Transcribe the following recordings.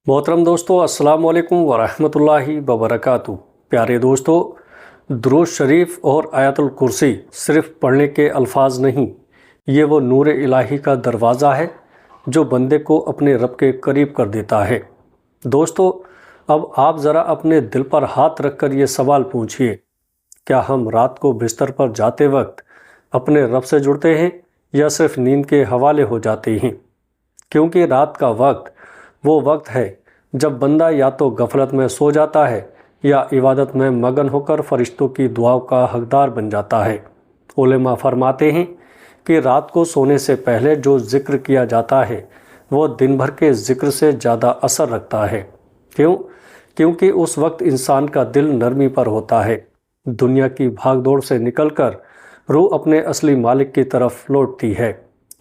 मोहतरम दोस्तों, अस्सलाम वालेकुम वरहमतुल्लाहि वबरकातुहू। प्यारे दोस्तों, दुरूद शरीफ और आयतुल कुर्सी सिर्फ पढ़ने के अल्फाज नहीं, ये वो नूर इलाही का दरवाज़ा है जो बंदे को अपने रब के करीब कर देता है। दोस्तों, अब आप ज़रा अपने दिल पर हाथ रखकर ये सवाल पूछिए, क्या हम रात को बिस्तर पर जाते वक्त अपने रब से जुड़ते हैं या सिर्फ नींद के हवाले हो जाते हैं? क्योंकि रात का वक्त वो वक्त है जब बंदा या तो गफलत में सो जाता है या इबादत में मगन होकर फरिश्तों की दुआओं का हकदार बन जाता है। उलेमा फरमाते हैं कि रात को सोने से पहले जो जिक्र किया जाता है वो दिन भर के जिक्र से ज़्यादा असर रखता है। क्यों? क्योंकि उस वक्त इंसान का दिल नरमी पर होता है। दुनिया की भागदौड़ से निकलकर रूह अपने असली मालिक की तरफ लौटती है।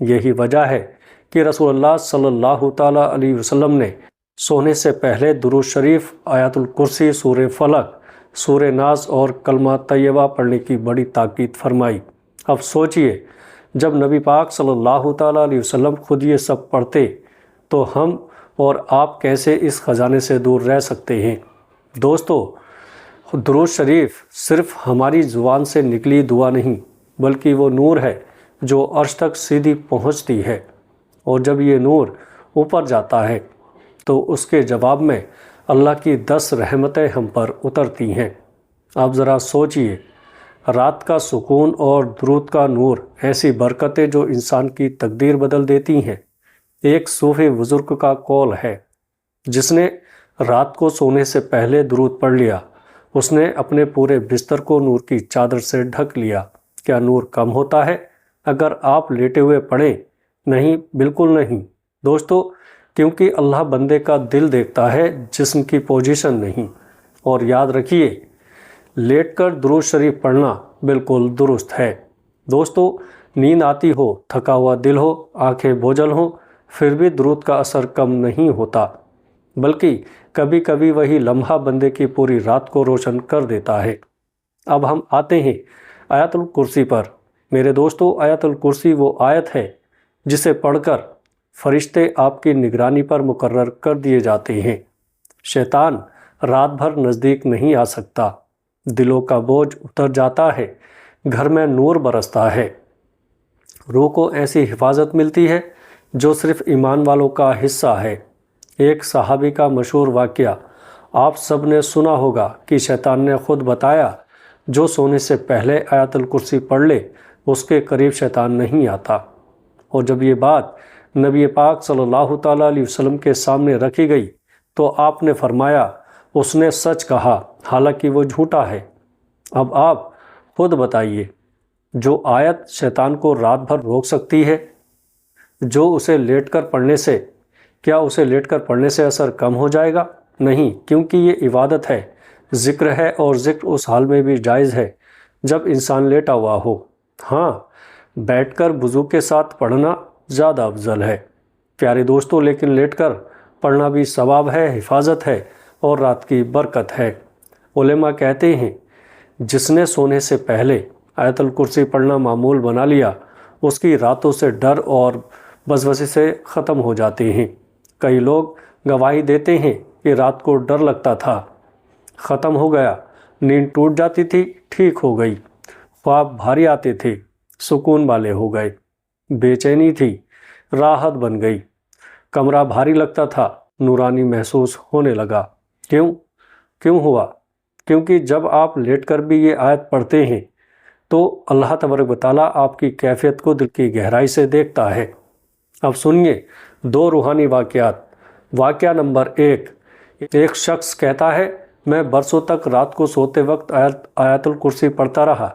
यही वजह है कि रसूलुल्लाह सल्लल्लाहु ताला अलैहि वसल्लम ने सोने से पहले दुरूद शरीफ, आयतुल कुर्सी, सूरह फलक, सूरह नास और कलमा तैयबा पढ़ने की बड़ी ताकीद फरमाई। अब सोचिए, जब नबी पाक सल्लल्लाहु ताला अलैहि वसल्लम खुद ये सब पढ़ते तो हम और आप कैसे इस ख़जाने से दूर रह सकते हैं? दोस्तों, दुरूद शरीफ सिर्फ हमारी ज़ुबान से निकली दुआ नहीं, बल्कि वो नूर है जो अर्श तक सीधी पहुँचती है, और जब ये नूर ऊपर जाता है तो उसके जवाब में अल्लाह की 10 रहमतें हम पर उतरती हैं। आप ज़रा सोचिए, रात का सुकून और दुरूद का नूर, ऐसी बरकतें जो इंसान की तकदीर बदल देती हैं। एक सूफी बुजुर्ग का कौल है, जिसने रात को सोने से पहले दुरूद पढ़ लिया, उसने अपने पूरे बिस्तर को नूर की चादर से ढक लिया। क्या नूर कम होता है अगर आप लेटे हुए पढ़ें? नहीं, बिल्कुल नहीं दोस्तों, क्योंकि अल्लाह बंदे का दिल देखता है, जिस्म की पोजीशन नहीं। और याद रखिए, लेटकर दुरूद शरीफ पढ़ना बिल्कुल दुरुस्त है। दोस्तों, नींद आती हो, थका हुआ दिल हो, आंखें बोझल हो, फिर भी दुरूद का असर कम नहीं होता, बल्कि कभी कभी वही लम्हा बंदे की पूरी रात को रोशन कर देता है। अब हम आते हैं आयतुल कुर्सी पर। मेरे दोस्तों, आयतुल कुर्सी वो आयत है जिसे पढ़कर फरिश्ते आपकी निगरानी पर मुकर्रर कर दिए जाते हैं। शैतान रात भर नज़दीक नहीं आ सकता, दिलों का बोझ उतर जाता है, घर में नूर बरसता है, रूह को ऐसी हिफाजत मिलती है जो सिर्फ ईमान वालों का हिस्सा है। एक सहाबी का मशहूर वाक़या आप सब ने सुना होगा कि शैतान ने खुद बताया, जो सोने से पहले आयतुल कुर्सी पढ़ ले उसके करीब शैतान नहीं आता। और जब ये बात नबी पाक सल्लल्लाहु ताला अलैहि वसल्लम के सामने रखी गई तो आपने फरमाया, उसने सच कहा, हालांकि वो झूठा है। अब आप खुद बताइए, जो आयत शैतान को रात भर रोक सकती है, जो उसे लेटकर पढ़ने से, क्या उसे लेटकर पढ़ने से असर कम हो जाएगा? नहीं, क्योंकि ये इबादत है, ज़िक्र है, और ज़िक्र उस हाल में भी जायज़ है जब इंसान लेटा हुआ हो। हाँ, बैठकर वुज़ू के साथ पढ़ना ज़्यादा अफजल है प्यारे दोस्तों, लेकिन लेटकर पढ़ना भी सवाब है, हिफाजत है और रात की बरकत है। उलेमा कहते हैं, जिसने सोने से पहले आयतुल कुर्सी पढ़ना मामूल बना लिया, उसकी रातों से डर और वसवसे से ख़त्म हो जाते हैं। कई लोग गवाही देते हैं कि रात को डर लगता था, ख़त्म हो गया, नींद टूट जाती थी, ठीक हो गई, ख्वाब भारी आते थे, सुकून वाले हो गए, बेचैनी थी, राहत बन गई, कमरा भारी लगता था, नूरानी महसूस होने लगा। क्यों हुआ? क्योंकि जब आप लेटकर भी ये आयत पढ़ते हैं तो अल्लाह तबारक व तआला आपकी कैफियत को दिल की गहराई से देखता है। अब सुनिए 2 रूहानी वाक़यात। वाक़या नंबर 1, एक शख्स कहता है, मैं बरसों तक रात को सोते वक्त आयतुल कुर्सी पढ़ता रहा।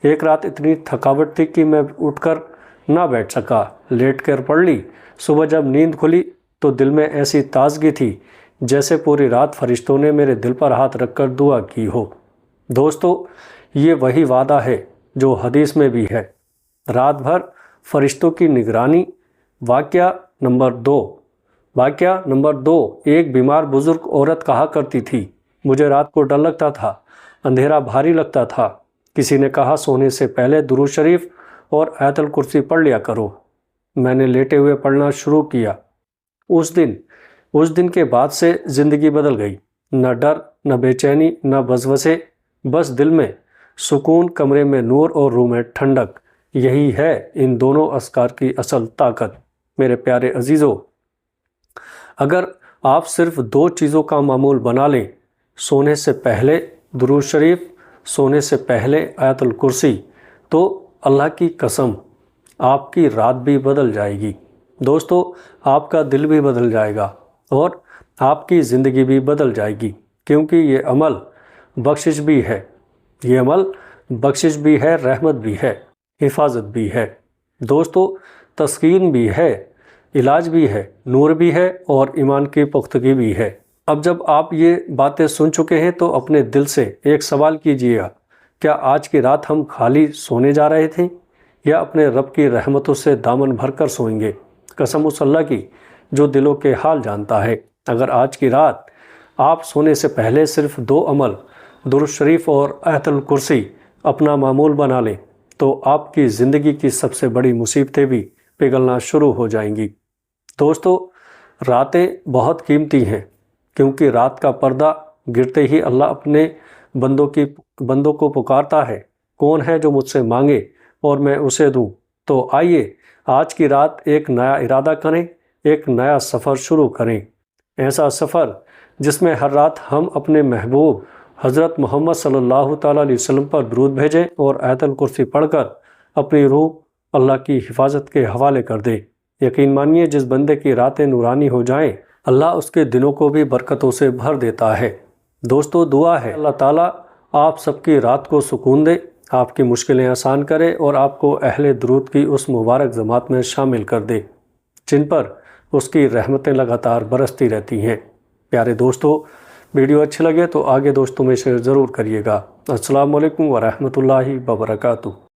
एक रात इतनी थकावट थी कि मैं उठकर ना बैठ सका, लेट कर पढ़ ली। सुबह जब नींद खुली तो दिल में ऐसी ताजगी थी जैसे पूरी रात फरिश्तों ने मेरे दिल पर हाथ रखकर दुआ की हो। दोस्तों, ये वही वादा है जो हदीस में भी है, रात भर फरिश्तों की निगरानी। वाक़या नंबर 2, एक बीमार बुजुर्ग औरत कहा करती थी, मुझे रात को डर लगता था, अंधेरा भारी लगता था। किसी ने कहा, सोने से पहले दुरूद शरीफ और आयतुल कुर्सी पढ़ लिया करो। मैंने लेटे हुए पढ़ना शुरू किया। उस दिन اس دن کے بعد سے زندگی بدل گئی، نہ ڈر، نہ بے چینی، نہ وسوسے، بس دل میں سکون، کمرے میں نور اور روح میں ٹھنڈک۔ یہی ہے ان دونوں اذکار کی اصل طاقت۔ میرے پیارے عزیزو، اگر آپ صرف 2 چیزوں کا معمول بنا لیں، سونے سے پہلے درود شریف، سونے سے پہلے آیت الکرسی، تو اللہ کی قسم آپ کی رات بھی بدل جائے گی۔ دوستو، آپ کا دل بھی بدل جائے گا اور آپ کی زندگی بھی بدل جائے گی، کیونکہ یہ عمل بخشش بھی ہے، یہ عمل بخشش بھی ہے، رحمت بھی ہے، حفاظت بھی ہے دوستو، تسکین بھی ہے، علاج بھی ہے، نور بھی ہے اور ایمان کی پختگی بھی ہے۔ اب جب آپ یہ باتیں سن چکے ہیں تو اپنے دل سے ایک سوال کیجئے گا، کیا آج کی رات ہم خالی سونے جا رہے تھے یا اپنے رب کی رحمتوں سے دامن بھر کر سوئیں گے؟ قسم اس اللہ کی جو دلوں کے حال جانتا ہے، اگر آج کی رات آپ سونے سے پہلے صرف 2 عمل درود شریف اور آیت الکرسی اپنا معمول بنا لیں تو آپ کی زندگی کی سب سے بڑی مصیبتیں بھی پگھلنا شروع ہو جائیں گی۔ دوستو، راتیں بہت قیمتی ہیں، کیونکہ رات کا پردہ گرتے ہی اللہ اپنے بندوں کو پکارتا ہے، کون ہے جو مجھ سے مانگے اور میں اسے دوں؟ تو آئیے آج کی رات ایک نیا ارادہ کریں، ایک نیا سفر شروع کریں، ایسا سفر جس میں ہر رات ہم اپنے محبوب حضرت محمد صلی اللہ تعالیٰ علیہ وسلم پر درود بھیجیں اور آیت الکرسی پڑھ کر اپنی روح اللہ کی حفاظت کے حوالے کر دیں۔ یقین مانیے، جس بندے کی راتیں نورانی ہو جائیں، اللہ اس کے دنوں کو بھی برکتوں سے بھر دیتا ہے۔ دوستو، دعا ہے اللہ تعالیٰ آپ سب کی رات کو سکون دے، آپ کی مشکلیں آسان کرے اور آپ کو اہل درود کی اس مبارک جماعت میں شامل کر دے جن پر اس کی رحمتیں لگاتار برستی رہتی ہیں۔ پیارے دوستو، ویڈیو اچھی لگے تو آگے دوستوں میں شیئر ضرور کریے گا۔ السلام علیکم ورحمۃ اللہ وبرکاتہ۔